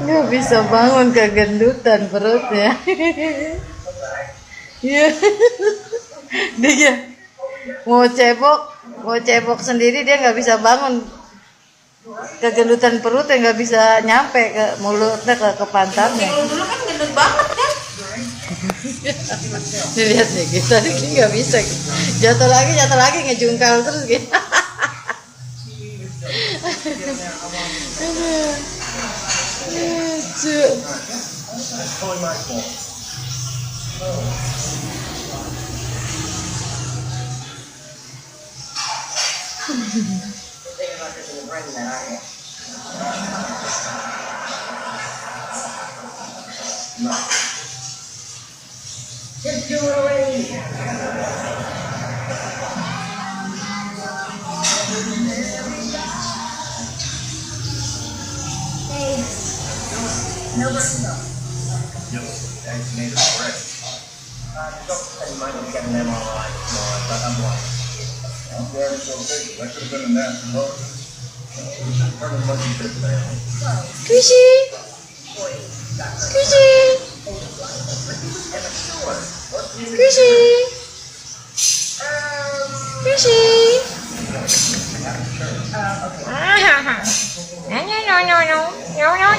Nggak bisa bangun, kegendutan perutnya. Iya. Dia mau cebok sendiri, dia nggak bisa bangun. Kegendutan perutnya, nggak bisa nyampe ke mulutnya, ke pantatnya. Dulu kan gendut banget kan. Lihat nih, kita ini nggak bisa. Jatuh lagi ngejungkal terus gitu. Lucu. Just do it already. Hey, no burning though. Yep, vaccinated already. Don't spend money getting them online, but I'm like, I'm very so big. I could have been in that remote. Squishy. Squishy. Squishy. Squishy. Okay. No.